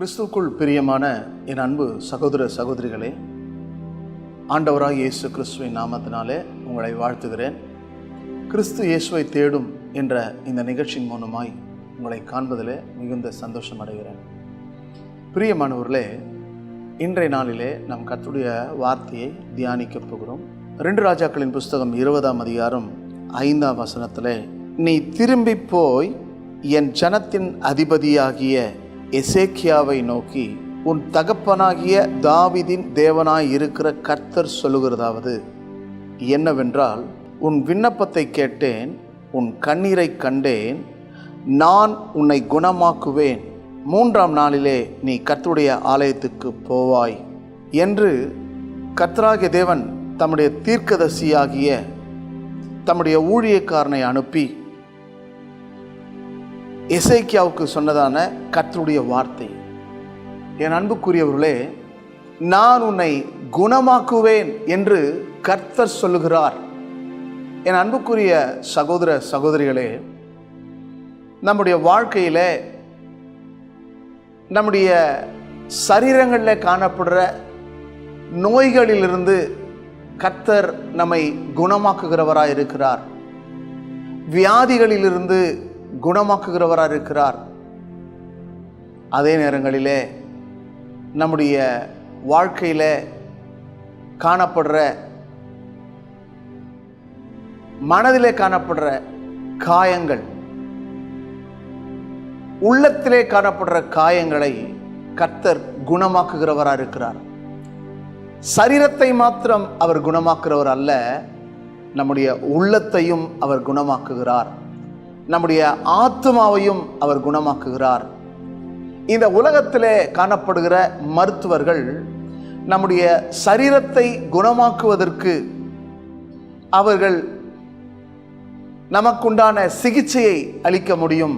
கிறிஸ்துவுக்குள் பிரியமான என் அன்பு சகோதர சகோதரிகளே, ஆண்டவராக இயேசு கிறிஸ்துவின் நாமத்தினாலே உங்களை வாழ்த்துகிறேன். கிறிஸ்து இயேசுவை தேடும் என்ற இந்த நிகழ்ச்சியின் மூலமாய் உங்களை காண்பதிலே மிகுந்த சந்தோஷம் அடைகிறேன். பிரியமானவர்களே, இன்றைய நாளிலே நம் கர்த்தருடைய வார்த்தையை தியானிக்க போகிறோம். 2 ராஜாக்களின் புஸ்தகம் 20ஆம் அதிகாரம் 5ஆம் வசனத்திலே, நீ திரும்பி போய் என் ஜனத்தின் அதிபதியாகிய எசேக்கியாவை நோக்கி, உன் தகப்பனாகிய தாவீதின் தேவனாய் இருக்கிற கர்த்தர் சொல்லுகிறதாவது என்னவென்றால், உன் விண்ணப்பத்தை கேட்டேன், உன் கண்ணீரை கண்டேன், நான் உன்னை குணமாக்குவேன், 3ஆம் நாளிலே நீ கர்த்தருடைய ஆலயத்துக்கு போவாய் என்று கர்த்தராகிய தேவன் தம்முடைய தீர்க்கதரிசியாகிய தம்முடைய ஊழியக்காரனை அனுப்பி எசேக்கியாவுக்கு சொன்னதான கர்த்தருடைய வார்த்தை. என் அன்புக்குரியவர்களே, நான் உன்னை குணமாக்குவேன் என்று கர்த்தர் சொல்லுகிறார். என் அன்புக்குரிய சகோதர சகோதரிகளே, நம்முடைய வாழ்க்கையில் நம்முடைய சரீரங்களில் காணப்படுற நோய்களிலிருந்து கர்த்தர் நம்மை குணமாக்குகிறவராக இருக்கிறார். வியாதிகளிலிருந்து குணமாக்குகிறவராக இருக்கிறார். அதே நேரங்களிலே நம்முடைய வாழ்க்கையில் காணப்படுற மனதிலே காணப்படுற காயங்கள், உள்ளத்திலே காணப்படுற காயங்களை கர்த்தர் குணமாக்குகிறவராக இருக்கிறார். சரீரத்தை மாத்திரம் அவர் குணமாக்குகிறவர் அல்ல, நம்முடைய உள்ளத்தையும் அவர் குணமாக்குகிறார். நம்முடைய ஆத்மாவையும் அவர் குணமாக்குகிறார். இந்த உலகத்திலே காணப்படுகிற மருத்துவர்கள் நம்முடைய சரீரத்தை குணமாக்குவதற்கு அவர்கள் நமக்குண்டான சிகிச்சையை அளிக்க முடியும்,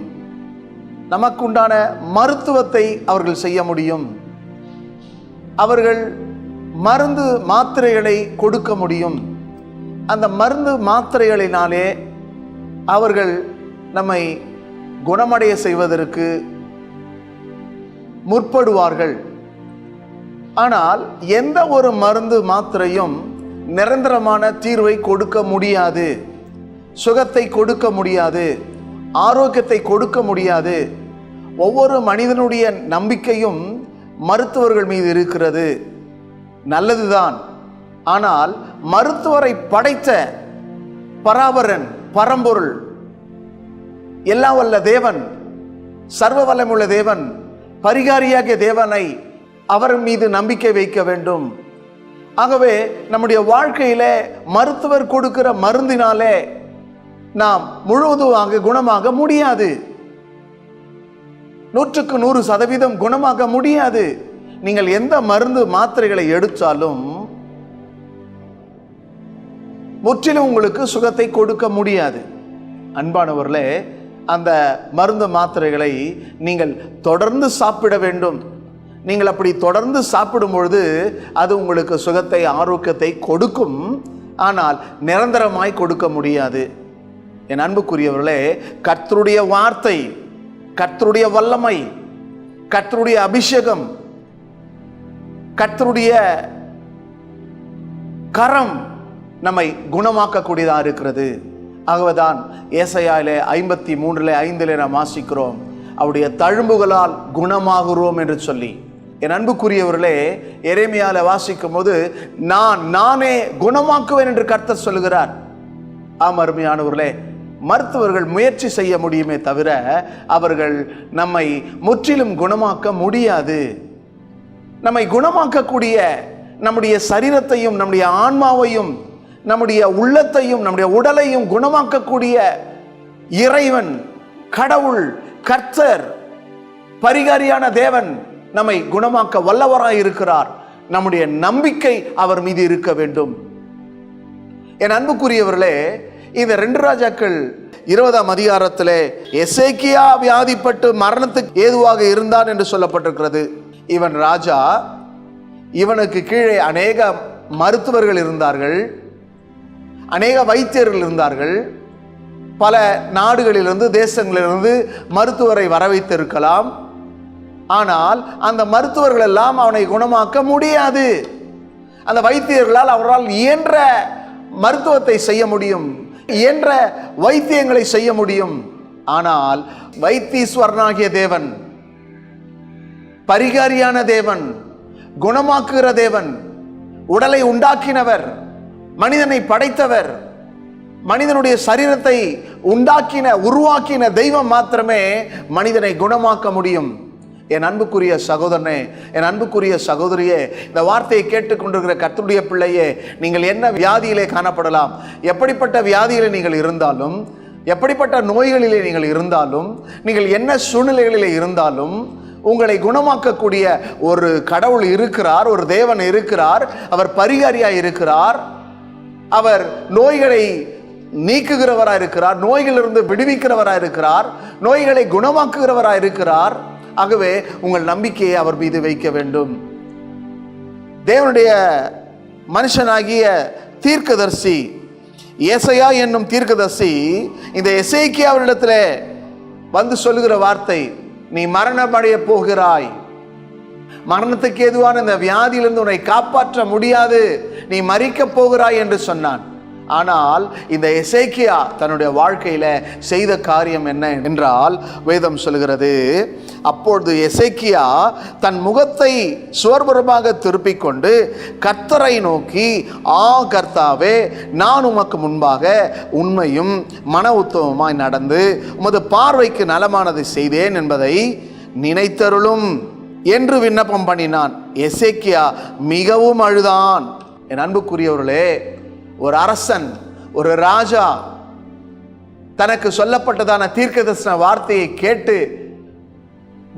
நமக்குண்டான மருத்துவத்தை அவர்கள் செய்ய முடியும், அவர்கள் மருந்து மாத்திரைகளை கொடுக்க முடியும். அந்த மருந்து மாத்திரைகளினாலே அவர்கள் நம்மை குணமடைய செய்வதற்கு முற்படுவார்கள். ஆனால் எந்த ஒரு மருந்து மாத்திரையும் நிரந்தரமான தீர்வை கொடுக்க முடியாது, சுகத்தை கொடுக்க முடியாது, ஆரோக்கியத்தை கொடுக்க முடியாது. ஒவ்வொரு மனிதனுடைய நம்பிக்கையும் மருத்துவர்கள் மீது இருக்கிறது, நல்லதுதான். ஆனால் மருத்துவரை படைத்த பராபரன், பரம்பொருள், எல்லா வல்ல தேவன், சர்வ வல்லமுள்ள தேவன், பரிகாரியாகிய தேவனை அவர் மீது நம்பிக்கை வைக்க வேண்டும். ஆகவே நம்முடைய வாழ்க்கையில மருத்துவர் கொடுக்கிற மருந்தினாலே நாம் முழுவதுமாக குணமாக முடியாது. 100க்கு 100% குணமாக முடியாது. நீங்கள் எந்த மருந்து மாத்திரைகளை எடுத்தாலும் முற்றிலும் உங்களுக்கு சுகத்தை கொடுக்க முடியாது. அன்பானவர்களே, அந்த மருந்து மாத்திரைகளை நீங்கள் தொடர்ந்து சாப்பிட வேண்டும். நீங்கள் அப்படி தொடர்ந்து சாப்பிடும் பொழுது அது உங்களுக்கு சுகத்தை, ஆரோக்கியத்தை கொடுக்கும். ஆனால் நிரந்தரமாய் கொடுக்க முடியாது. என் அன்புக்குரியவர்களே, கர்த்தருடைய வார்த்தை, கர்த்தருடைய வல்லமை, கர்த்தருடைய அபிஷேகம், கர்த்தருடைய கரம் நம்மை குணமாக்கக்கூடியதாக இருக்கிறது. ஆகவேதான் ஏசாயாவிலே 53:5 நாம் வாசிக்கிறோம், அவருடைய தழும்புகளால் குணமாகிறோம் என்று சொல்லி. என் அன்புக்குரியவர்களே, எரேமியாவிலே வாசிக்கும் போது நானே குணமாக்குவேன் என்று கர்த்தர் சொல்லுகிறார். ஆம் அருமையானவர்களே, மருத்துவர்கள் முயற்சி செய்ய முடியுமே தவிர அவர்கள் நம்மை முற்றிலும் குணமாக்க முடியாது. நம்மை குணமாக்கக்கூடிய நம்முடைய சரீரத்தையும் நம்முடைய ஆன்மாவையும் நம்முடைய உள்ளத்தையும் நம்முடைய உடலையும் குணமாக்கக்கூடிய இறைவன், கடவுள், கர்த்தர், பரிகாரியான தேவன் நம்மை குணமாக்க வல்லவராய் இருக்கிறார். நம்முடைய நம்பிக்கை அவர் மீது இருக்க வேண்டும். என் அன்புக்குரியவர்களே, இந்த 2 ராஜாக்கள் 20ஆம் அதிகாரத்திலே எசேக்கியா வியாதிப்பட்டு மரணத்துக்கு ஏதுவாக இருந்தான் என்று சொல்லப்பட்டிருக்கிறது. இவன் ராஜா, இவனுக்கு கீழே அநேக மருத்துவர்கள் இருந்தார்கள், அநேக வைத்தியர்கள் இருந்தார்கள். பல நாடுகளிலிருந்து, தேசங்களிலிருந்து மருத்துவரை வர வைத்திருக்கலாம். ஆனால் அந்த மருத்துவர்கள் எல்லாம் அவனை குணமாக்க முடியாது. அந்த வைத்தியர்களால் அவரால் இயன்ற மருத்துவத்தை செய்ய முடியும், இயன்ற வைத்தியங்களை செய்ய முடியும். ஆனால் வைத்தீஸ்வரனாகிய தேவன், பரிகாரியான தேவன், குணமாக்குகிற தேவன், உடலை உண்டாக்கினவர், மனிதனை படைத்தவர், மனிதனுடைய சரீரத்தை உருவாக்கின தெய்வம் மாத்திரமே மனிதனை குணமாக்க முடியும். என் அன்புக்குரிய சகோதரனே, என் அன்புக்குரிய சகோதரியே, இந்த வார்த்தையை கேட்டுக்கொண்டிருக்கிற கர்த்தருடைய பிள்ளையே, நீங்கள் என்ன வியாதியிலே காணப்படலாம், எப்படிப்பட்ட வியாதியிலே நீங்கள் இருந்தாலும், எப்படிப்பட்ட நோய்களிலே நீங்கள் இருந்தாலும், நீங்கள் என்ன சூழ்நிலைகளிலே இருந்தாலும், உங்களை குணமாக்கக்கூடிய ஒரு கடவுள் இருக்கிறார், ஒரு தேவன் இருக்கிறார். அவர் பரிகாரியாய் இருக்கிறார். அவர் நோய்களை நீக்குகிறவராய் இருக்கிறார், நோய்களிலிருந்து விடுவிக்கிறவராய் இருக்கிறார், நோய்களை குணமாக்குகிறவராய் இருக்கிறார். ஆகவே உங்கள் நம்பிக்கையை அவர் மீது வைக்க வேண்டும். தேவனுடைய மனுஷனாகிய தீர்க்கதரிசி ஏசாயா என்னும் தீர்க்கதரிசி இந்த எசேக்கியாவினிடத்தில் வந்து சொல்லுகிற வார்த்தை, நீ மரணமடைய போகிறாய், மரணத்துக்கு ஏதுவான இந்த வியாதியிலிருந்து உன்னை காப்பாற்ற முடியாது, நீ மரிக்க போகிறாய் என்று சொன்னான். ஆனால் இந்த எசேக்கியா தன்னுடைய வாழ்க்கையில செய்த காரியம் என்ன என்றால், வேதம் சொல்கிறது, அப்பொழுது எசேக்கியா தன் முகத்தை சுவர்புறமாக திருப்பிக் கொண்டு கர்த்தரை நோக்கி, ஆ கர்த்தாவே, நான் உமக்கு முன்பாக உண்மையும் மன உத்தமமாய் நடந்து உமது பார்வைக்கு நலமானதை செய்தேன் என்பதை நினைத்தருளும் என்று விண்ணப்பம் பண்ணினான். எசேக்கியா மிகவும் அழுதான். என் அன்புக்குரியவர்களே, ஒரு அரசன், ஒரு ராஜா தனக்கு சொல்லப்பட்டதான தீர்க்கதரிசன வார்த்தையை கேட்டு,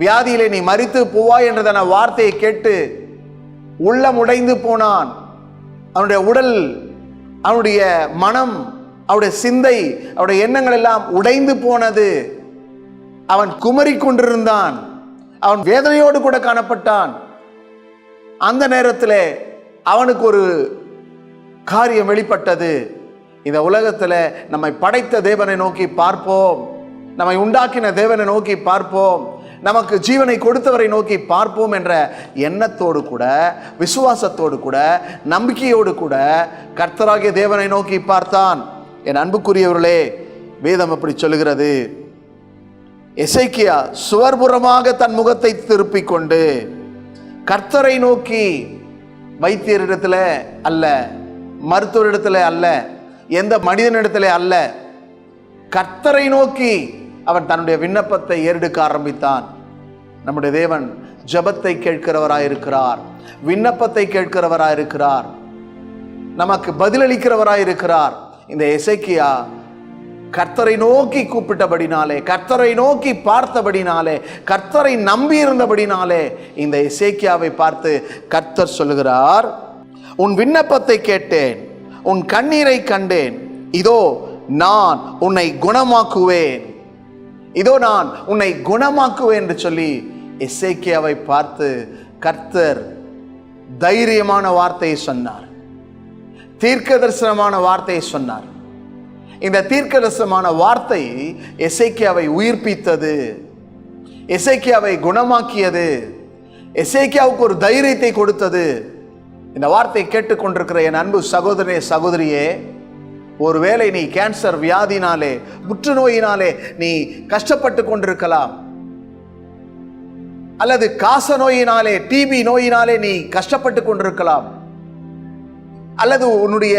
வியாதியிலே நீ மரித்து போவாய் என்றதான வார்த்தையை கேட்டு உள்ளம் உடைந்து போனான். அவனுடைய உடல், அவனுடைய மனம், அவனுடைய சிந்தை, அவனுடைய எண்ணங்கள் எல்லாம் உடைந்து போனது. அவன் குமரி கொண்டிருந்தான், அவன் வேதனையோடு கூட காணப்பட்டான். அந்த நேரத்தில் அவனுக்கு ஒரு காரியம் வெளிப்பட்டது. இந்த உலகத்தில் நம்மை படைத்த தேவனை நோக்கி பார்ப்போம், நம்மை உண்டாக்கின தேவனை நோக்கி பார்ப்போம், நமக்கு ஜீவனை கொடுத்தவரை நோக்கி பார்ப்போம் என்ற எண்ணத்தோடு கூட, விசுவாசத்தோடு கூட, நம்பிக்கையோடு கூட கர்த்தராகிய தேவனை நோக்கி பார்த்தான். என் அன்புக்குரியவர்களே, வேதம் அப்படி சொல்லுகிறது. எசேக்கியா சுவர்புறமாக தன் முகத்தை திருப்பிக் கொண்டு கர்த்தரை நோக்கி, வைத்தியரிடத்தில் அல்ல, மருத்துவரிடத்தில் அல்ல, எந்த மனிதனிடத்தில் அல்ல, கர்த்தரை நோக்கி அவன் தன்னுடைய விண்ணப்பத்தை ஏறெடுக்க ஆரம்பித்தான். நம்முடைய தேவன் ஜெபத்தை கேட்கிறவராயிருக்கிறார், விண்ணப்பத்தை கேட்கிறவராயிருக்கிறார், நமக்கு பதிலளிக்கிறவராயிருக்கிறார். இந்த எசேக்கியா கர்த்தரை நோக்கி கூப்பிட்டபடினாலே, கர்த்தரை நோக்கி பார்த்தபடினாலே, கர்த்தரை நம்பி இருந்தபடினாலே இந்த எசேக்கியாவை பார்த்து கர்த்தர் சொல்லுகிறார், உன் விண்ணப்பத்தை கேட்டேன், உன் கண்ணீரை கண்டேன், இதோ நான் உன்னை குணமாக்குவேன், இதோ நான் உன்னை குணமாக்குவேன் என்று சொல்லி எசேக்கியாவை பார்த்து கர்த்தர் தைரியமான வார்த்தையை சொன்னார், தீர்க்க தரிசனமான வார்த்தையை சொன்னார். இந்த தீர்க்க தரிசனமான வார்த்தை எசேக்கியாவை உயிர்ப்பித்தது, எசேக்கியாவை குணமாக்கியது, எசேக்கியாவுக்கு ஒரு தைரியத்தை கொடுத்தது. இந்த வார்த்தை கேட்டுக்கொண்டிருக்கிற என் அன்பு சகோதரனே, சகோதரியே, ஒருவேளை நீ கேன்சர் வியாதினாலே, புற்றுநோயினாலே நீ கஷ்டப்பட்டு கொண்டிருக்கலாம், அல்லது காச நோயினாலே, டிபி நோயினாலே நீ கஷ்டப்பட்டு கொண்டிருக்கலாம், அல்லது உன்னுடைய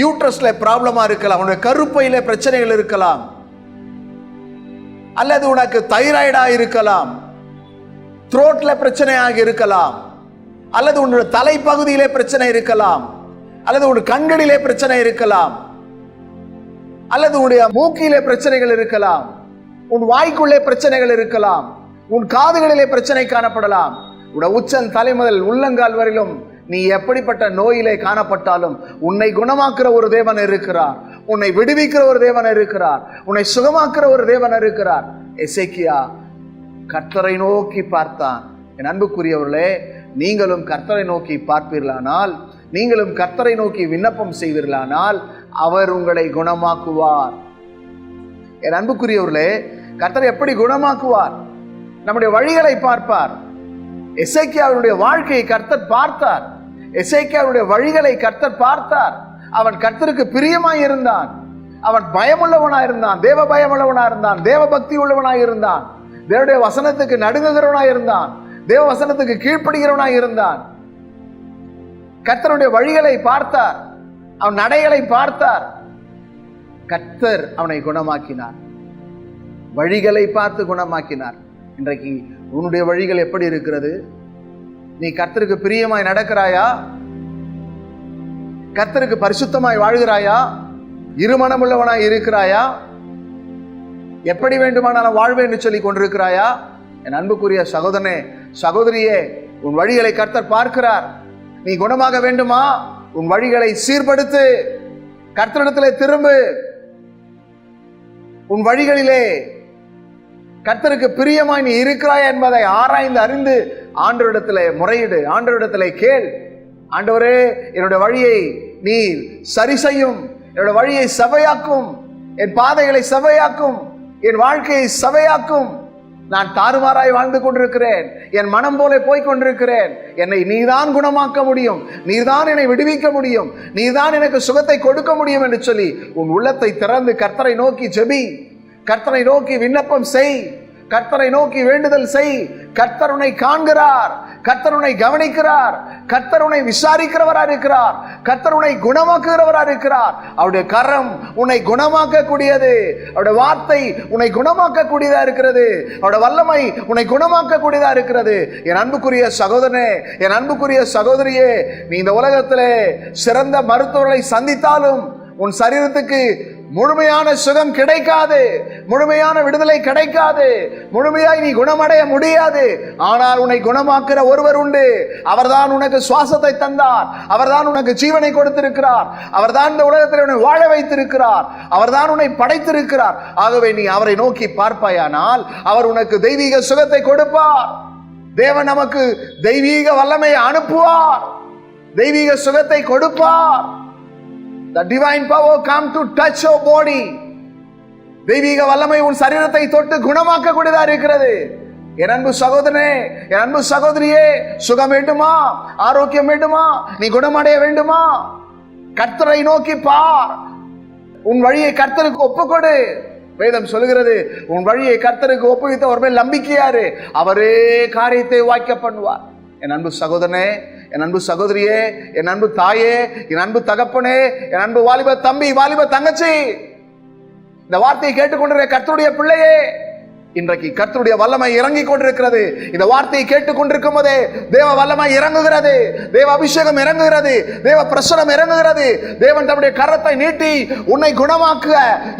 யூட்ரஸ்ல ப்ராப்ளமா இருக்கலாம், உன்னுடைய கருப்பையில பிரச்சனைகள் இருக்கலாம், அல்லது உனக்கு தைராய்டா இருக்கலாம், த்ரோட்ல பிரச்சனையாக இருக்கலாம், அல்லது உன்னுடைய தலைப்பகுதியிலே பிரச்சனை இருக்கலாம், அல்லது உன் கண்களிலே பிரச்சனை இருக்கலாம், அல்லது உன்னுடைய மூக்கிலே பிரச்சனைகள் இருக்கலாம், உன் வாய்க்குள்ளே பிரச்சனைகள் இருக்கலாம், உன் காதுகளிலே பிரச்சனை காணப்படலாம். உன் உச்சன் தலை முதல் உள்ளங்கால் வரையிலும் நீ எப்படிப்பட்ட நோயிலே காணப்பட்டாலும் உன்னை குணமாக்குற ஒரு தேவன் இருக்கிறார், உன்னை விடுவிக்கிற ஒரு தேவன் இருக்கிறார், உன்னை சுகமாக்குற ஒரு தேவன் இருக்கிறார். எசேக்கியா கர்த்தரை நோக்கி பார்த்தான். என் அன்புக்குரியவர்களே, நீங்களும் கர்த்தரை நோக்கி பார்ப்பீர்களானால், நீங்களும் கர்த்தரை நோக்கி விண்ணப்பம் செய்வீர்களானால் அவர் உங்களை குணமாக்குவார். என் அன்புக்குரியவர்களே, கர்த்தரை எப்படி குணமாக்குவார்? நம்முடைய வழிகளை பார்ப்பார். எசேக்கியாவுடைய வாழ்க்கையை கர்த்தர் பார்த்தார். எசேக்கியாவுடைய வழிகளை கர்த்தர் பார்த்தார். அவன் கர்த்தருக்கு பிரியமாய் இருந்தான். அவன் பயமுள்ளவனாய் இருந்தான், தேவ பயமுள்ளவனாய் இருந்தான், தேவ பக்தி உள்ளவனாய் இருந்தான், தேவனுடைய வசனத்துக்கு நடுங்குகிறவனாய் இருந்தான், தேவ வசனத்துக்கு கீழ்ப்படுகிறவனாய் இருந்தான். கர்த்தருடைய வழிகளை பார்த்தார், அவன் நடைகளை பார்த்தார். கர்த்தர் அவனை குணமாக்கினார், வழிகளை பார்த்து குணமாக்கினார். இன்றைக்கு உன்னுடைய வழிகள் எப்படி இருக்கிறது? நீ கர்த்தருக்கு பிரியமாய் நடக்கிறாயா? கர்த்தருக்கு பரிசுத்தமாய் வாழ்கிறாயா? இருமனமுள்ளவனாய் இருக்கிறாயா? எப்படி வேண்டுமானாலும் வாழ்வேன் என்று சொல்லி கொண்டிருக்கிறாயா? என் அன்புக்குரிய சகோதரனே, சகோதரியே, உன் வழிகளை கர்த்தர் பார்க்கிறார். நீ குணமாக வேண்டுமா? உன் வழிகளை சீர்படுத்து, கர்த்தரிடத்திலே திரும்பு. உன் வழிகளிலே கர்த்தருக்கு பிரியமாய் நீ இருக்கிறாய் என்பதை ஆராய்ந்து அறிந்து ஆண்டவரிடத்திலே முறையிடு, ஆண்டவரிடத்திலே கேள். ஆண்டவரே, என்னுடைய வழியை நீர் சரி செய்யும், என்னுடைய வழியை சபையாக்கும், என் பாதைகளை சபையாக்கும், என் வாழ்க்கையை சபையாக்கும். நான் தாறுமாறாய் வாழ்ந்து கொண்டிருக்கிறேன், என் மனம் போல போய் கொண்டிருக்கிறேன். என்னை நீதான் குணமாக்க முடியும், நீதான் என்னை விடுவிக்க முடியும், நீதான் எனக்கு சுகத்தை கொடுக்க முடியும் என்று சொல்லி உன் உள்ளத்தை திறந்து கர்த்தரை நோக்கி ஜெபி, கர்த்தரை நோக்கி விண்ணப்பம் செய், கர்த்தரை நோக்கி வேண்டுதல் செய். கர்த்தர் உன்னை காண்கிறார், கர்த்தர் உன்னை கவனிக்கிறார், கர்த்தர் உன்னை விசாரிக்கிறவராக இருக்கிறார், கர்த்தர் உன்னை குணமாக்குகிறவராக இருக்கிறார். அவருடைய கரம் உன்னை குணமாக்க கூடியது, அவருடைய வார்த்தை உன்னை குணமாக்க கூடியதா இருக்கிறது, அவருடைய வல்லமை உன்னை குணமாக்க கூடியதா இருக்கிறது. என் அன்புக்குரிய சகோதரனே, என் அன்புக்குரிய சகோதரியே, நீ இந்த உலகத்திலே சிறந்த மருத்துவர்களை சந்தித்தாலும் உன் சரீரத்துக்கு முழுமையான சுகம் கிடைக்காது, முழுமையான விடுதலை கிடைக்காது, முழுமையாய் நீ குணமடைய முடியாது. ஆனால் உன்னை குணமாக்குற ஒருவர் உண்டு. அவர்தான் உனக்கு சுவாசத்தை தந்தார், அவர்தான் உனக்கு ஜீவனை கொடுத்திருக்கிறார், அவர்தான் இந்த உலகத்தில் உன்னை வாழ வைத்திருக்கிறார், அவர்தான் உன்னை படைத்திருக்கிறார். ஆகவே நீ அவரை நோக்கி பார்ப்பாயானால் அவர் உனக்கு தெய்வீக சுகத்தை கொடுப்பார். தேவன் நமக்கு தெய்வீக வல்லமையை அனுப்புவார், தெய்வீக சுகத்தை கொடுப்பார். The divine power come to touch your body. தெய்வீக வல்லமை உன் சரீரத்தை தொட்டு குணமாக்க கூடியதா இருக்கிறது. என் அன்பு சகோதரனே, என் அன்பு சகோதரியே, சுகம் வேண்டுமா? ஆரோக்கியம் வேண்டுமா? நீ குணமடைய வேண்டுமா? கர்த்தரை நோக்கி பார், உன் வழியை கர்த்தருக்கு ஒப்புக்கொடு. வேதம் சொல்லுகிறது, உன் வழியை கர்த்தருக்கு ஒப்புவித்த ஒரு மேல் நம்பிக்கையாரு, அவரே காரியத்தை வாய்க்க பண்ணுவார். என் அன்பு சகோதரனே, என் அன்பு சகோதரியே, என் அன்பு தாயே, என் அன்பு தகப்பனே, என் அன்பு வாலிப தம்பி, வாலிப தங்கச்சி, இந்த வார்த்தையை கேட்டுக்கொண்டிருக்கிற கர்த்தருடைய பிள்ளையே, இன்றைக்கு கர்த்தருடைய வல்லமை இறங்கி கொண்டிருக்கிறது. இந்த வார்த்தையை கேட்டுக்கொண்டிருக்கும் போதே தேவ வல்லமை இறங்குகிறது, தேவ அபிஷேகம் இறங்குகிறது, தேவ பிரசனம் இறங்குகிறது. தேவன் தம்முடைய கரத்தை நீட்டி உன்னை குணமாக்க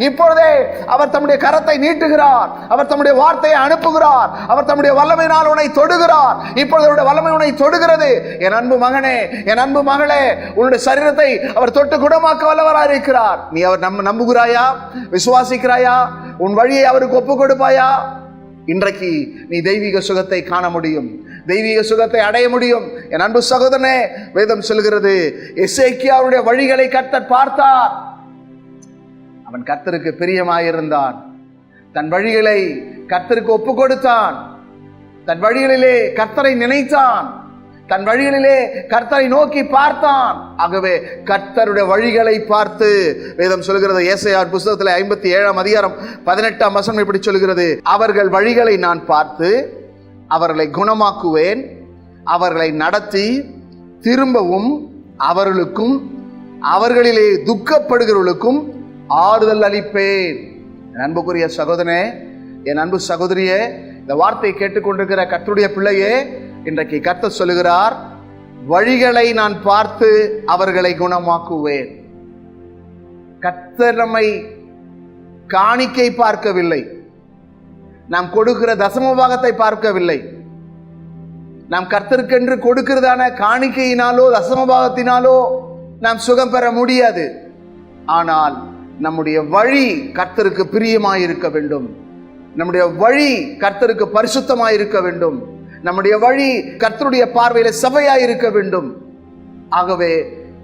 இப்பொழுதே அவர் தம்முடைய கரத்தை நீட்டுகிறார், அவர் தம்முடைய வார்த்தையை அனுப்புகிறார், அவர் தம்முடைய வல்லமையினால் உன்னை தொடுகிறார். இப்பொழுது அவருடைய வல்லமை உன்னை தொடுகிறது. என் அன்பு மகனே, என் அன்பு மகளே, உன்னுடைய சரீரத்தை அவர் தொட்டு குணமாக்க வல்லவராக இருக்கிறார். நீ அவர் நம்புகிறாயா? விசுவாசிக்கிறாயா? உன் வழியை அவருக்கு ஒப்பு கொடுப்பாயா? இன்றைக்கு நீ தெய்வீக சுகத்தை காண முடியும், தெய்வீக சுகத்தை அடைய முடியும். என் அன்பு சகோதரனே, வேதம் சொல்கிறது, எசேக்கியாவுடைய வழிகளை கர்த்தர் பார்த்தார். அவன் கர்த்தருக்கு பிரியமாயிருந்தான், தன் வழிகளை கர்த்தருக்கு ஒப்பு கொடுத்தான், தன் வழிகளிலே கர்த்தரை நினைத்தான், தன் வழிகளிலே கர்த்தரை நோக்கி பார்த்தான். ஆகவே கர்த்தருடைய வழிகளை பார்த்து வேதம் சொல்கிறது, ஏசாயா புத்தகத்தில் 57ஆம் அதிகாரம் 18ஆம் வசனம் இப்படி சொல்கிறது, அவர்கள் வழிகளை நான் பார்த்து அவர்களை குணமாக்குவேன், அவர்களை நடத்தி திரும்பவும் அவர்களுக்கும் அவர்களிலே துக்கப்படுகிறவர்களுக்கும் ஆறுதல் அளிப்பேன். என் அன்புக்குரிய சகோதரனே, என் அன்பு சகோதரியே, இந்த வார்த்தையை கேட்டுக்கொண்டிருக்கிற கர்த்தருடைய பிள்ளையே, இன்றைக்கு கர்த்தர் சொல்லுகிறார், வழிகளை நான் பார்த்து அவர்களை குணமாக்குவேன். கர்த்தர் நம்மை காணிக்கை பார்க்கவில்லை, நாம் கொடுக்கிற தசம பாகத்தை பார்க்கவில்லை. நாம் கர்த்தருக்கென்று கொடுக்கிறதான காணிக்கையினாலோ தசம பாகத்தினாலோ நாம் சுகம் பெற முடியாது. ஆனால் நம்முடைய வழி கர்த்தருக்கு பிரியமாயிருக்க வேண்டும், நம்முடைய வழி கர்த்தருக்கு பரிசுத்தமாயிருக்க வேண்டும், நம்முடைய வழி கர்த்தருடைய பார்வையில சபையாய் இருக்க வேண்டும். ஆகவே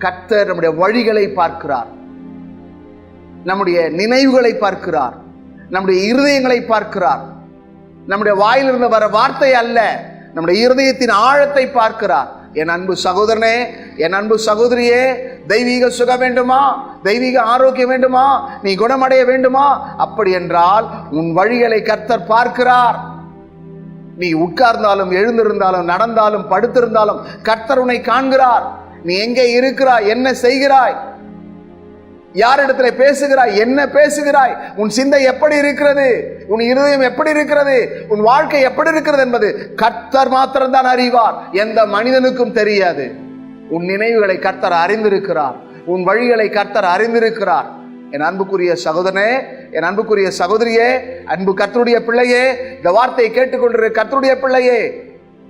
கர்த்தர் நம்முடைய வழிகளை பார்க்கிறார், நம்முடைய நினைவுகளை பார்க்கிறார், நம்முடைய இருதயங்களை பார்க்கிறார், நம்முடைய வாயிலிருந்து வர வார்த்தை அல்ல, நம்முடைய இருதயத்தின் ஆழத்தை பார்க்கிறார். என் அன்பு சகோதரனே, என் அன்பு சகோதரியே, தெய்வீக சுகம் வேண்டுமா? தெய்வீக ஆரோக்கியம் வேண்டுமா? நீ குணமடைய வேண்டுமா? அப்படி என்றால் உன் வழிகளை கர்த்தர் பார்க்கிறார். நீ உட்கார்ந்தாலும், எழுந்திருந்தாலும், நடந்தாலும், படுத்திருந்தாலும் கர்த்தர் உன்னை காண்கிறார். நீ எங்கே இருக்கிறாய்? என்ன செய்கிறாய்? யாரிடத்துல பேசுகிறாய்? என்ன பேசுகிறாய்? உன் சிந்தை எப்படி இருக்கிறது? உன் இருதயம் எப்படி இருக்கிறது? உன் வாழ்க்கை எப்படி இருக்கிறது என்பது கர்த்தர் மாத்திரம்தான் அறிவார். எந்த மனிதனுக்கும் தெரியாது. உன் நினைவுகளை கர்த்தர் அறிந்திருக்கிறார். உன் வழிகளை கர்த்தர் அறிந்திருக்கிறார். என் அன்புக்குரிய சகோதரனே, என் அன்புக்குரிய சகோதரியே, அன்பு கர்த்தருடைய பிள்ளையே, இந்த வார்த்தையை கேட்டுக்கொண்டிருக்கிற கர்த்தருடைய பிள்ளையே,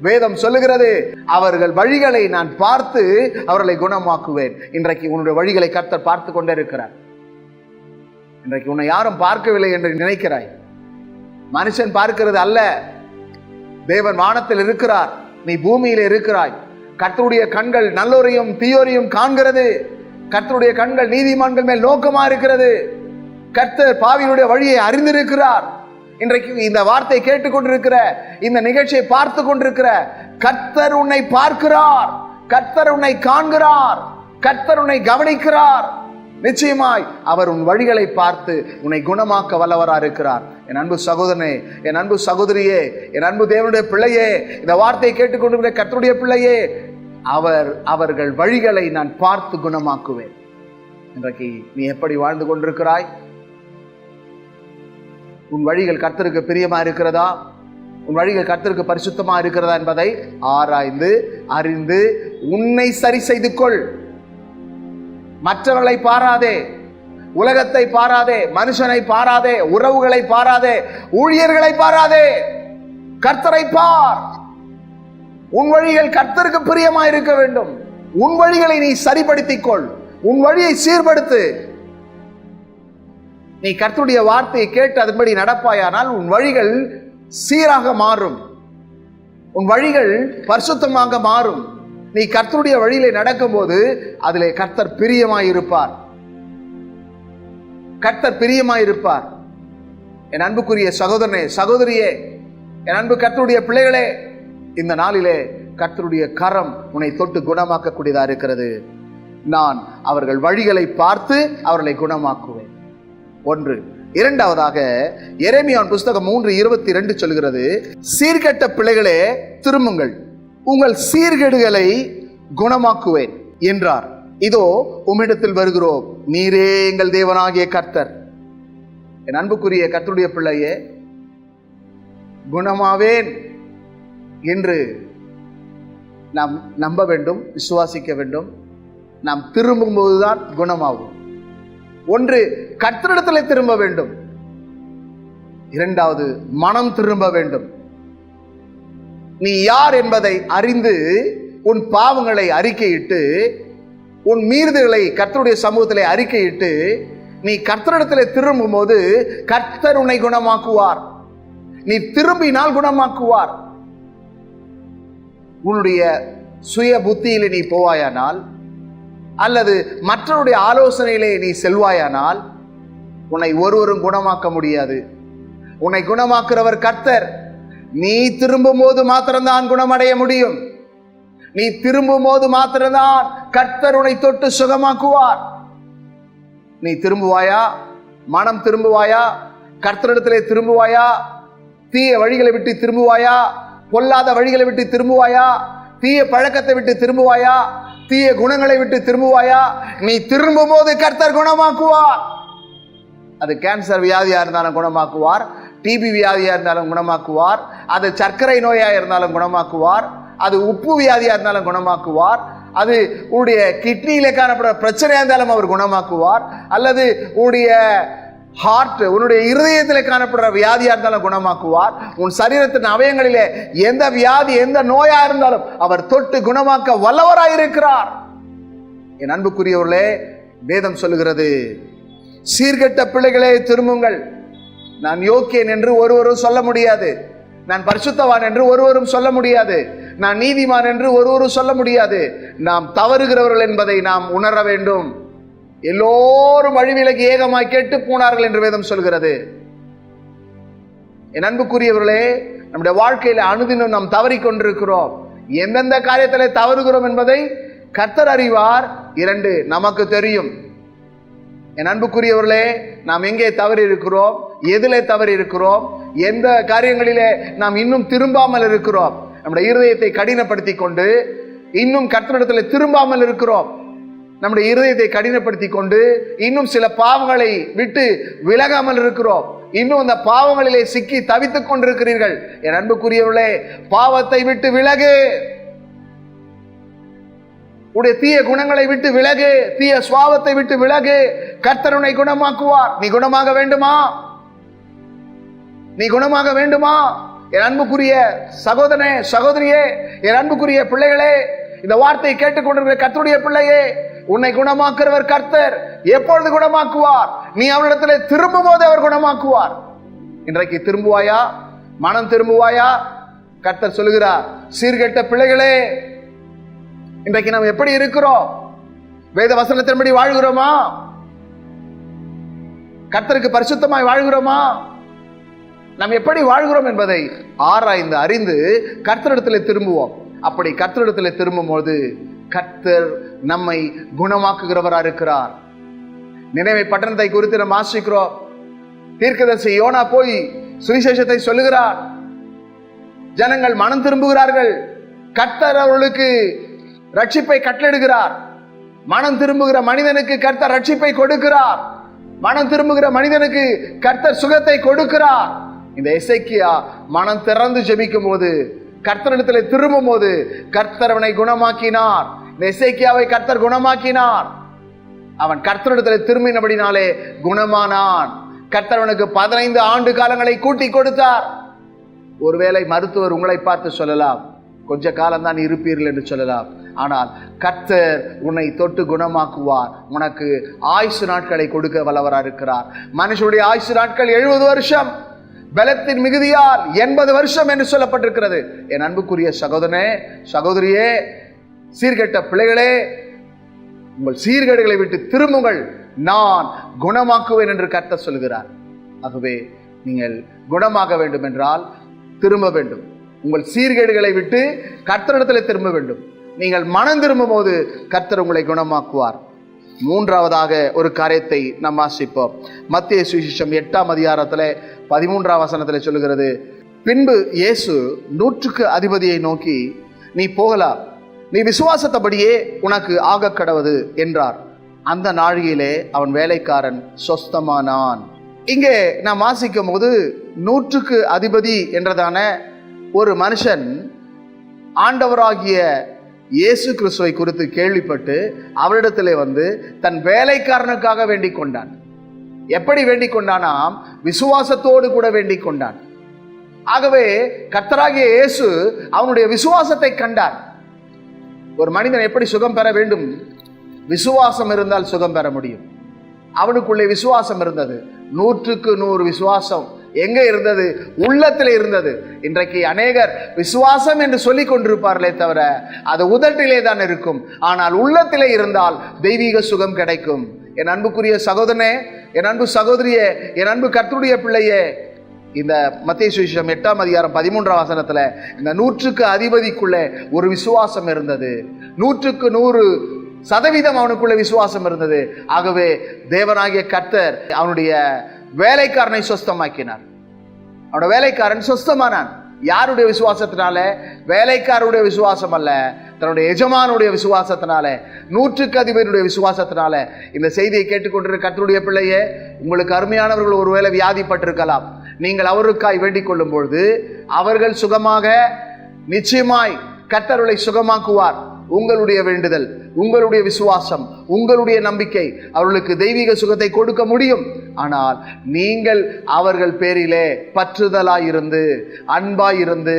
வேதம் சொல்லுகிறது, அவர்கள் வழிகளை நான் பார்த்து அவர்களை குணமாக்குவேன். இன்றைக்கு உன்னுடைய வழிகளை கர்த்தர் பார்த்து கொண்டே இருக்கிறார். இன்றைக்கு உன்னை யாரும் பார்க்கவில்லை என்று நினைக்கிறாய். மனுஷன் பார்க்கிறது அல்ல, தேவன் வானத்தில் இருக்கிறார், நீ பூமியில் இருக்கிறாய். கர்த்தருடைய கண்கள் நல்லோரையும் தீயோரையும் காண்கிறது. கர்த்தருடைய கண்கள் நீதிமான்கள் மேல் நோக்கமா இருக்கிறது. கர்த்தர் பாவிகளுடைய வழியை அறிந்திருக்கிறார். இன்றைக்கு இந்த வார்த்தையை கேட்டுக்கொண்டிருக்கிற, இந்த நிகழ்ச்சியை பார்த்து கொண்டிருக்கிற கர்த்தர் உன்னை பார்க்கிறார். கர்த்தர் உன்னை காண்கிறார். கர்த்தர் உன்னை கவனிக்கிறார். நிச்சயமாய் அவர் உன் வழிகளை பார்த்து உன்னை குணமாக்க வல்லவரா இருக்கிறார். என் அன்பு சகோதரனே, என் அன்பு சகோதரியே, என் அன்பு தேவனுடைய பிள்ளையே, இந்த வார்த்தையை கேட்டுக்கொண்டிருக்கிற கர்த்தருடைய பிள்ளையே, அவர்கள் வழிகளை நான் பார்த்து குணமாக்குவேன். இன்றைக்கு நீ எப்படி வாழ்ந்து கொண்டிருக்கிறாய்? உன் வழிகள் கர்த்தருக்கு பிரியமா இருக்கிறதா? உன் வழிகள் கர்த்தருக்கு பரிசுத்தமா இருக்கிறதா என்பதை ஆராய்ந்து அறிந்து உன்னை சரி செய்து கொள். மற்றவர்களை பாராதே, உலகத்தை பாராதே, மனுஷனை பாராதே, உறவுகளை பாராதே, ஊழியர்களை பாராதே, கர்த்தரை பார். உன் வழிகள் கர்த்தருக்கு பிரியமா இருக்க வேண்டும். உன் வழிகளை நீ சரிப்படுத்திக் கொள். உன் வழியை சீர்படுத்து. நீ கர்த்தருடைய வார்த்தையை கேட்டு அதன்படி நடப்பாயானால் உன் வழிகள் சீராக மாறும். உன் வழிகள் பரிசுத்தமாக மாறும். நீ கர்த்தருடைய வழியிலே நடக்கும் போது அதிலே கர்த்தர் பிரியமாயிருப்பார். கர்த்தர் பிரியமாயிருப்பார். என் அன்புக்குரிய சகோதரனே, சகோதரியே, என் அன்பு கர்த்தருடைய பிள்ளைகளே, இந்த நாளிலே கர்த்தருடைய கரம் உன்னை தொட்டு குணமாக்கக்கூடியதா இருக்கிறது. நான் அவர்கள் வழிகளை பார்த்து அவர்களை குணமாக்குவேன். ஒன்று. இரண்டாவதாக எரேமியாவின் புஸ்தகம் 3:22 சொல்கிறது, சீர்கெட்ட பிள்ளைகளே திரும்புங்கள், உங்கள் சீர்கேடுகளை குணமாக்குவேன் என்றார். இதோ உம்மிடத்தில் வருகிறோம், நீரே எங்கள் தேவனாகிய கர்த்தர். என் அன்புக்குரிய கர்த்தருடைய பிள்ளையே, குணமாவேன் என்று நாம் நம்ப வேண்டும், விசுவாசிக்க வேண்டும். நாம் திரும்பும் போதுதான் குணமாகும். ஒன்று, கர்த்தரிடத்தில் திரும்ப வேண்டும். இரண்டாவது, மனம் திரும்ப வேண்டும். நீ யார் என்பதை அறிந்து உன் பாவங்களை அறிக்கையிட்டு, உன் மீறுதல்களை கர்த்தருடைய சமூகத்திலே அறிக்கையிட்டு நீ கர்த்தரிடத்தில் திரும்பும் போது கர்த்தர் உன்னை குணமாக்குவார். நீ திரும்பினால் குணமாக்குவார். உன்னுடைய சுய புத்தியிலே நீ போவாயானால் அல்லது மற்றவருடைய ஆலோசனையிலே நீ செல்வாயானால் உன்னை ஒருவரும் குணமாக்க முடியாது. உன்னை குணமாக்குறவர் கர்த்தர். நீ திரும்பும் போது மாத்திரம்தான் குணமடைய முடியும். நீ திரும்பும் போது மாத்திரம்தான் கர்த்தர் உன்னை தொட்டு சுகமாக்குவார். நீ திரும்புவாயா? மனம் திரும்புவாயா? கர்த்தரிடத்திலே திரும்புவாயா? தீய வழிகளை விட்டு திரும்புவாயா? பொல்லாத வழிகளை விட்டு திரும்புவாயா? தீய பழக்கத்தை விட்டு திரும்புவாயா? தீய குணங்களை விட்டு திரும்புவாயா? நீ திரும்பும் போது கர்த்தர் குணமாக்குவார். அது கேன்சர் வியாதியா இருந்தாலும் குணமாக்குவார், டிபி வியாதியா இருந்தாலும் குணமாக்குவார், அது சர்க்கரை நோயா இருந்தாலும் குணமாக்குவார், அது உப்பு வியாதியா இருந்தாலும் குணமாக்குவார், அது உடைய கிட்னியில காணப்படுற பிரச்சனையா இருந்தாலும் அவர் குணமாக்குவார், அல்லது உடைய ஹார்ட், உன்னுடைய இருதயத்தில் காணப்படுற வியாதியா இருந்தாலும் குணமாக்குவார். உன் சரீரத்தின் அவயங்களிலே எந்த வியாதி, எந்த நோயா இருந்தாலும் அவர் தொட்டு குணமாக்க வல்லவராயிருக்கிறார். என் அன்புக்குரியவர்களே, வேதம் சொல்லுகிறது, சீர்கெட்ட பிள்ளைகளே திரும்புங்கள். நான் யோக்கியன் என்று ஒருவரும் சொல்ல முடியாது. நான் பரிசுத்தவான் என்று ஒருவரும் சொல்ல முடியாது. நான் நீதிமான் என்று ஒருவரும் சொல்ல முடியாது. நாம் தவறுகிறவர்கள் என்பதை நாம் உணர வேண்டும். எல்லோரும் வழிவிலகி ஏகமாய் கெட்டு போனார்கள் என்று வேதம் சொல்கிறது. என் அன்புக்குரியவர்களே, நம்முடைய வாழ்க்கையில அனுதினம் நாம் தவறி கொண்டிருக்கிறோம். எந்தெந்த காரியத்திலே தவறுகிறோம் என்பதை கர்த்தர் அறிவார். 2, நமக்கு தெரியும். என் அன்புக்குரியவர்களே, நாம் எங்கே தவறி இருக்கிறோம், எதிலே தவறி இருக்கிறோம், எந்த காரியங்களிலே நாம் இன்னும் திரும்பாமல் இருக்கிறோம், நம்முடைய இருதயத்தை கடினப்படுத்தி கொண்டு இன்னும் கர்த்தரிடத்தில் திரும்பாமல் இருக்கிறோம். நம்முடைய இருதயத்தை கடினப்படுத்தி கொண்டு இன்னும் சில பாவங்களை விட்டு விலகாமல் இருக்கிறோம். இன்னும் அந்த பாவங்களிலே சிக்கி தவித்துக் கொண்டிருக்கிறீர்கள். என் அன்புக்குரியவர்களே, பாவத்தை விட்டு விலகு. உடைய தீய குணங்களை விட்டு விலகு, தீய சுபாவத்தை விட்டு விலகு. கர்த்தர் உன்னை குணமாக்குவார். நீ குணமாக வேண்டுமா? நீ குணமாக வேண்டுமா? என் அன்புக்குரிய சகோதரனே, சகோதரியே, என் அன்புக்குரிய பிள்ளைகளே, இந்த வார்த்தையை கேட்டுக்கொண்டிருக்கிற கர்த்தருடைய பிள்ளையே, உன்னை குணமாக்குறவர் கர்த்தர். எப்பொழுது குணமாக்குவார்? நீ அவரிடத்தில் திரும்பும் போது அவர் குணமாக்குவார். இன்றைக்கு திரும்புவாயா? மனம் திரும்புவாயா? கர்த்தர் சொல்லுகிறார், சீர்கெட்ட பிள்ளைகளே, இன்றைக்கு நாம் எப்படி இருக்கிறோம்? வேத வசனத்தின்படி வாழ்கிறோமா? கர்த்தருக்கு பரிசுத்தமாய் வாழ்கிறோமா? நாம் எப்படி வாழ்கிறோம் என்பதை ஆராய்ந்து அறிந்து கர்த்தரிடத்தில் திரும்புவோம். அப்படி கர்த்தரிடத்தில் திரும்பும் போது கர்த்தர் நம்மை குணமாக்குகிறவராக இருக்கிறார். நினைவை பட்டணத்தை குறித்து நாம் வாசிக்கிறோம். தீர்க்கதரிசி யோனா போய் சுவிசேஷத்தை சொல்லுகிறார். ஜனங்கள் மனம் திரும்புகிறார்கள். கர்த்தர் அவர்களுக்கு ரட்சிப்பை கட்டளையிடுகிறார். மனம் திரும்புகிற மனிதனுக்கு கர்த்தர் ரட்சிப்பை கொடுக்கிறார். மனம் திரும்புகிற மனிதனுக்கு கர்த்தர் சுகத்தை கொடுக்கிறார். இந்த எசேக்கியா மனம் திறந்து ஜெபிக்கும் போது, கர்த்தரிடத்தில் திரும்பும் போது கர்த்தர் அவனை குணமாக்கினார். இந்த எசேக்கியாவை கர்த்தர் குணமாக்கினார். அவன் கர்த்தரிடத்தில் திரும்பினபடினாலே குணமானான். கர்த்தர் அவனுக்கு 15 ஆண்டு காலங்களை கூட்டி கொடுத்தார். ஒருவேளை மருத்துவர் உங்களை பார்த்து சொல்லலாம், கொஞ்ச காலம்தான் இருப்பீர்கள் என்று சொல்லலாம். ஆனால் கர்த்தர் உன்னை தொட்டு குணமாக்குவார். உனக்கு ஆயுசு நாட்களை கொடுக்க வல்லவராக இருக்கிறார். மனுஷனுடைய ஆயுசு நாட்கள் 70 வருஷம், பலத்தின் மிகுதியால் 80 வருஷம் என்று சொல்லப்பட்டிருக்கிறது. என் அன்புக்குரிய சகோதரனே, சகோதரியே, சீர்கெட்ட பிள்ளைகளே, உங்கள் சீர்கேடுகளை விட்டு திரும்புங்கள், நான் குணமாக்குவேன் என்று கர்த்தர் சொல்கிறார். ஆகவே நீங்கள் குணமாக வேண்டும் என்றால் திரும்ப வேண்டும். உங்கள் சீர்கேடுகளை விட்டு கர்த்தரிடத்தில் திரும்ப வேண்டும். நீங்கள் மனம் திரும்பும் போது கர்த்தர் உங்களை குணமாக்குவார். 3வது ஒரு காரியத்தை நாம் வாசிப்போம். மத்தேயு சுவிசேஷம் 8ஆம் அதிகாரத்தில் 13ஆம் வசனத்தில் சொல்லுகிறது, பின்பு இயேசு 100க்கு அதிபதியை நோக்கி, நீ போகலாம், நீ விசுவாசத்தபடியே உனக்கு ஆக கடவது என்றார். அந்த நாழிகையிலே அவன் வேலைக்காரன் சொஸ்தமானான். இங்கே நாம் வாசிக்கும் போது 100க்கு அதிபதி என்றதான ஒரு மனுஷன் ஆண்டவராகிய இயேசு கிறிஸ்துவை குறித்து கேள்விப்பட்டு அவரிடத்திலே வந்து தன் வேலைக்காரனுக்காக வேண்டிக் கொண்டான். எப்படி வேண்டிக் கொண்டானாம்? விசுவாசத்தோடு கூட வேண்டிக் கொண்டான். ஆகவே கர்த்தராகிய இயேசு அவனுடைய விசுவாசத்தை கண்டார். ஒரு மனிதன் எப்படி சுகம் பெற வேண்டும்? விசுவாசம் இருந்தால் சுகம் பெற முடியும். அவனுக்குள்ளே விசுவாசம் இருந்தது. 100க்கு 100 விசுவாசம் எங்க இருந்தது? உள்ளத்தில் இருந்தது. இன்றைக்கு அநேகர் விசுவாசம் என்று சொல்லிக் கொண்டிருப்பார்களே தவிர அது உதட்டிலே தான் இருக்கும். ஆனால் உள்ளத்திலே இருந்தால் தெய்வீக சுகம் கிடைக்கும். என் அன்புக்குரிய சகோதரனே, என் அன்பு சகோதரியே, என் அன்பு கர்த்தருடைய பிள்ளையே, இந்த மத்தேயு சுவிசேஷம் 8ஆம் அதிகாரம் 13ஆம் வசனத்துல இந்த 100க்கு அதிபதிக்குள்ளே ஒரு விசுவாசம் இருந்தது. 100க்கு 100% அவனுக்குள்ள விசுவாசம் இருந்தது. ஆகவே தேவனாகிய கர்த்தர் அவனுடைய வேலைக்காரனை சொஸ்தமாக்கினார். அவனோட வேலைக்காரன் சொஸ்தமானான். யாருடைய விசுவாசத்தினால? வேலைக்காரருடைய விசுவாசம் அல்ல, தன்னுடைய எஜமானுடைய விசுவாசத்தினால, 100க்கு அதிபதியுடைய விசுவாசத்தினால. இந்த செய்தியை கேட்டுக்கொண்டிருக்கிற கர்த்தருடைய பிள்ளையே, உங்களுக்கு அருமையானவர்கள் ஒருவேளை வியாதிப்பட்டிருக்கலாம். நீங்கள் அவருக்காய் வேண்டிக் கொள்ளும் பொழுது அவர்கள் சுகமாக, நிச்சயமாய் கர்த்தர்களை சுகமாக்குவார். உங்களுடைய வேண்டுதல், உங்களுடைய விசுவாசம், உங்களுடைய நம்பிக்கை அவர்களுக்கு தெய்வீக சுகத்தை கொடுக்க முடியும். ஆனால் நீங்கள் அவர்கள் பேரிலே பற்றுதலாயிருந்து, அன்பாயிருந்து,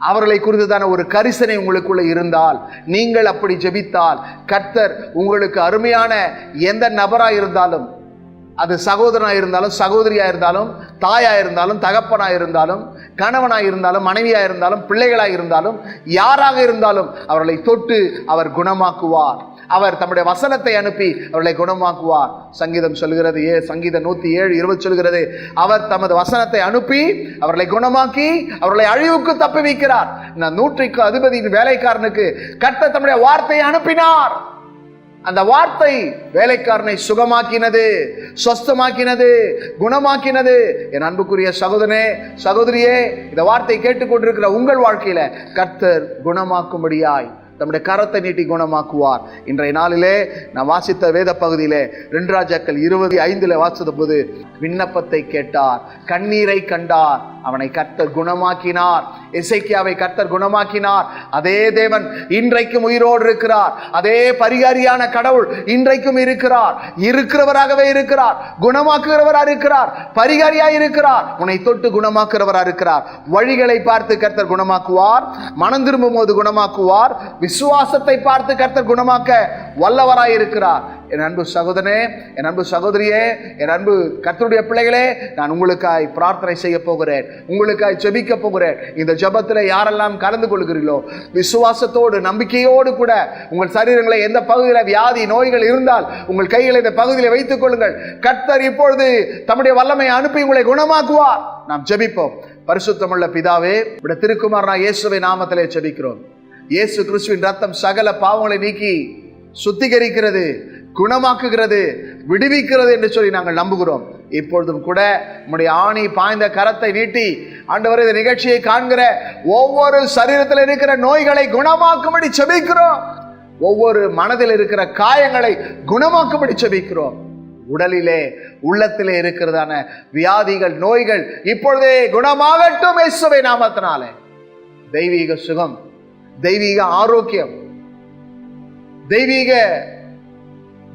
அவர்களை குறித்துதான ஒரு கரிசனை உங்களுக்குள்ள இருந்தால், நீங்கள் அப்படி ஜெபித்தால் கர்த்தர் உங்களுக்கு அருமையான எந்த நபராய் இருந்தாலும், அது சகோதரனாக இருந்தாலும், சகோதரியாக இருந்தாலும், தாயாக இருந்தாலும், தகப்பனாக இருந்தாலும், கணவனாக இருந்தாலும், மனைவியாக இருந்தாலும், பிள்ளைகளாக இருந்தாலும், யாராக இருந்தாலும் அவர்களை தொட்டு அவர் குணமாக்குவார். அவர் தம்முடைய வசனத்தை அனுப்பி அவர்களை குணமாக்குவார். சங்கீதம் சொல்கிறது, சங்கீதம் 107:20 சொல்கிறது, அவர் தமது வசனத்தை அனுப்பி அவர்களை குணமாக்கி அவர்களை அழிவுக்கு தப்புவிக்கிறார். 100க்கு அதிபதியின் வேலைக்காரனுக்கு கர்த்தர் தம்முடைய வார்த்தையை அனுப்பினார். அந்த வார்த்தை வேலைக்காரனை சுகமாக்கினது, சொஸ்தமாக்கினது, குணமாக்கினது. என் அன்புக்குரிய சகோதரனே, சகோதரியே, இந்த வார்த்தை கேட்டுக்கொண்டிருக்கிற உங்கள் வாழ்க்கையில கர்த்தர் குணமாக்கும்படியாய் நம்முடைய கரத்தை நீட்டி குணமாக்குவார். இன்றைய நாளிலே நான் வாசித்த வேத பகுதியிலே 2 ராஜாக்கள் 25 வாசித்த போது விண்ணப்பத்தை கேட்டார், கண்ணீரை கண்டார், அவனை கர்த்தர் குணமாக்கினார். எசேக்கியாவை கர்த்தர் குணமாக்கினார். அதே தேவன் இன்றைக்கும் உயிரோடு இருக்கிறார். அதே பரிகாரியான கடவுள் இன்றைக்கும் இருக்கிறார், இருக்கிறவராகவே இருக்கிறார், குணமாக்குகிறவராக இருக்கிறார், பரிகாரியாய் இருக்கிறார், உன்னை தொட்டு குணமாக்குகிறவராக இருக்கிறார். வழிகளை பார்த்து கர்த்தர் குணமாக்குவார், மனம் திரும்பும் போது குணமாக்குவார், விசுவாசத்தை பார்த்து கர்த்தர் குணமாக்க வல்லவராய் இருக்கிறார். என் அன்பு சகோதரனே, என் அன்பு சகோதரியே, என் அன்பு கர்த்தருடைய பிள்ளைகளே, நான் உங்களுக்காய் பிரார்த்தனை செய்ய போகிறேன், உங்களுக்காய் ஜெபிக்க போகிறேன். இந்த ஜெபத்தில் யாரெல்லாம் கலந்து கொள்கிறீர்களோ விசுவாசத்தோடு நம்பிக்கையோடு கூட உங்கள் சரீரங்களை எந்த பகுதியில் வியாதி நோய்கள் இருந்தால் உங்கள் கைகளை இந்த பகுதியில் வைத்துக் கொள்ளுங்கள். கர்த்தர் இப்பொழுது தம்முடைய வல்லமையை அனுப்பி உங்களை குணமாக்குவார். நாம் ஜெபிப்போம். பரிசுத்தமுள்ள பிதாவே, இந்த திருக்குமாரனாகிய இயேசுவின் நாமத்திலே ஜெபிக்கிறோம். இயேசு கிறிஸ்துவின் ரத்தம் சகல பாவங்களை நீக்கி சுத்திகரிக்கிறது, குணமாக்குகிறது, விடுவிக்கிறது என்று சொல்லி நாங்கள் நம்புகிறோம். இப்பொழுதும் கூட நம்முடைய ஆணி பாய்ந்த கரத்தை நீட்டி ஆண்டவரே, இந்த நிகழ்ச்சியை காண்கிற ஒவ்வொரு சரீரத்தில் இருக்கிற நோய்களை குணமாக்கும்படி செபிக்கிறோம். ஒவ்வொரு மனதில் இருக்கிற காயங்களை குணமாக்கும்படி செபிக்கிறோம். உடலிலே உள்ளத்திலே இருக்கிறதான வியாதிகள் நோய்கள் இப்பொழுதே குணமாகட்டும் இயேசுவின் நாமத்தினாலே. தெய்வீக சுகம், தெய்வீக ஆரோக்கியம், தெய்வீக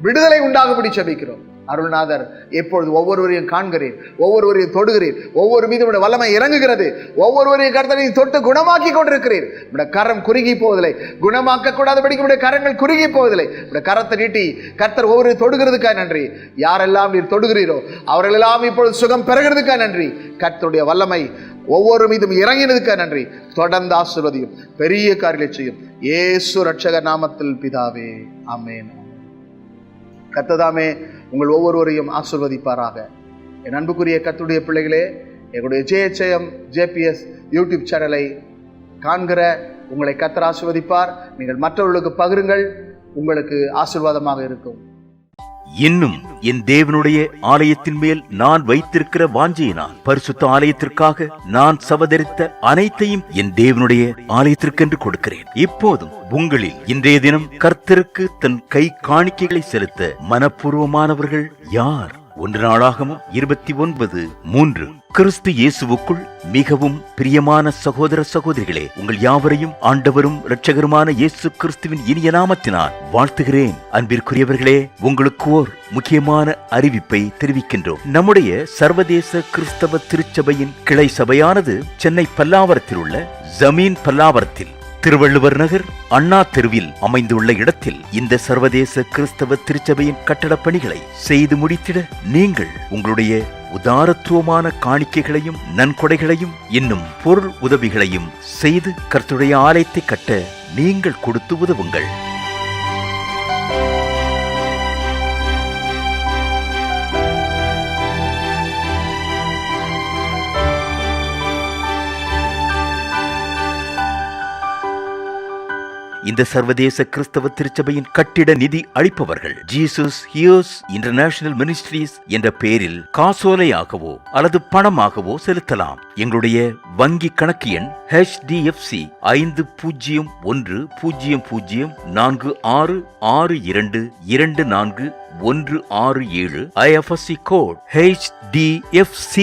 விடுதலை உண்டாகும்படி செபிக்கிறோம். அருள்நாதர் எப்பொழுது ஒவ்வொருவரையும் காண்கிறேன், ஒவ்வொருவரையும் தொடுகிறேன், ஒவ்வொரு மீது வல்லமை இறங்குகிறது, ஒவ்வொருவரையும் கர்த்தரை தொட்டு குணமாக்கி கொண்டிருக்கிறீர். நம்முடைய கரம் குறுகி போவதில்லை, குணமாக்க கூடாதபடிக்கு நம்முடைய கரங்கள் குறுகி போவதில்லை. நம்முடைய கரத்தை நீட்டி கர்த்தர் ஒவ்வொரு தொடுகிறதுக்காக நன்றி. யாரெல்லாம் நீர் தொடுகிறீரோ அவர்களெல்லாம் இப்பொழுது சுகம் பெறுகிறதுக்காக நன்றி. கர்த்தருடைய வல்லமை ஒவ்வொரு மீதும் இறங்கினதுக்காக நன்றி. தொடர்ந்து ஆசீர்வதியும், பெரிய காரியங்களை செய்யும். இயேசு ரட்சகர் நாமத்தில் பிதாவே, ஆமென். கர்த்ததாமே உங்கள் ஒவ்வொருவரையும் ஆசீர்வதிப்பாராக. என் அன்புக்குரிய கர்த்தருடைய பிள்ளைகளே, எங்களுடைய JHM யூடியூப் சேனலை காண்கிற உங்களை கர்த்தர் ஆசீர்வதிப்பார். நீங்கள் மற்றவர்களுக்கு பகிருங்கள், உங்களுக்கு ஆசீர்வாதமாக இருக்கும். இன்னும் என் தேவனுடைய ஆலயத்தின் மேல் நான் வைத்திருக்கிற வாஞ்சையினால் பரிசுத்த ஆலயத்திற்காக நான் சவதரித்த அனைத்தையும் என் தேவனுடைய ஆலயத்திற்கென்று கொடுக்கிறேன். இப்போதும் உங்களில் இன்றைய தினம் கர்த்தருக்கு தன் கை காணிக்கைகளை செலுத்த மனப்பூர்வமானவர்கள் யார்? 1 நாளாகமம் 29:3. கிறிஸ்து இயேசுவுக்குள் மிகவும் பிரியமான சகோதர சகோதரிகளே, உங்கள் யாவரையும் ஆண்டவரும் இரட்சகருமான இயேசு கிறிஸ்துவின் இனிய நாமத்தினால் வாழ்த்துகிறேன். அன்பிற்குரியவர்களே, உங்களுக்கு ஓர் முக்கியமான அறிவிப்பை தெரிவிக்கின்றோம். நம்முடைய சர்வதேச கிறிஸ்தவ திருச்சபையின் கிளை சபையானது சென்னை பல்லாவரத்தில் உள்ள ஜமீன் பல்லாவரத்தில் திருவள்ளுவர் நகர் அண்ணா தெருவில் அமைந்துள்ள இடத்தில் இந்த சர்வதேச கிறிஸ்தவ திருச்சபையின் கட்டடப் பணிகளை செய்து முடித்திட நீங்கள் உங்களுடைய உதாரத்துவமான காணிக்கைகளையும் நன்கொடைகளையும் இன்னும் பொருள் உதவிகளையும் செய்து கர்த்தருடைய ஆலயத்தை கட்ட நீங்கள் கொடுத்து உதவுங்கள். இந்த சர்வதேச கிறிஸ்தவ திருச்சபையின் கட்டிட நிதி அளிப்பவர்கள் ஜீசஸ் ஹியர்ஸ் இன்டர்நேஷனல் மினிஸ்ட்ரீஸ் என்ற பெயரில் காசோலையாகவோ அல்லது பணமாகவோ செலுத்தலாம். எங்களுடைய வங்கி கணக்கு எண் HDFC 50104662242167. IFSC கோட் HDFC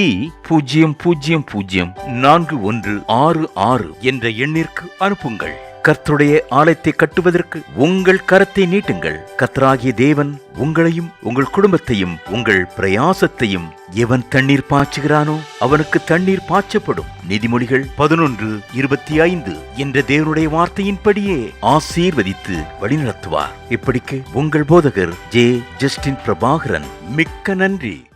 00041166 என்ற எண்ணிற்கு அனுப்புங்கள். கர்த்தருடைய ஆலயத்தை கட்டுவதற்கு உங்கள் கரத்தை நீட்டுங்கள். கர்த்தராகிய தேவன் உங்களையும் உங்கள் குடும்பத்தையும் உங்கள் பிரயாசத்தையும் எவன் தண்ணீர் பாய்ச்சுகிறானோ அவனுக்கு தண்ணீர் பாய்ச்சப்படும். நீதிமொழிகள் 11:25 என்ற தேவனுடைய வார்த்தையின்படியே ஆசீர்வதித்து வழிநடத்துவார். இப்படிக்கு உங்கள் போதகர் ஜஸ்டின் பிரபாகரன். மிக்க நன்றி.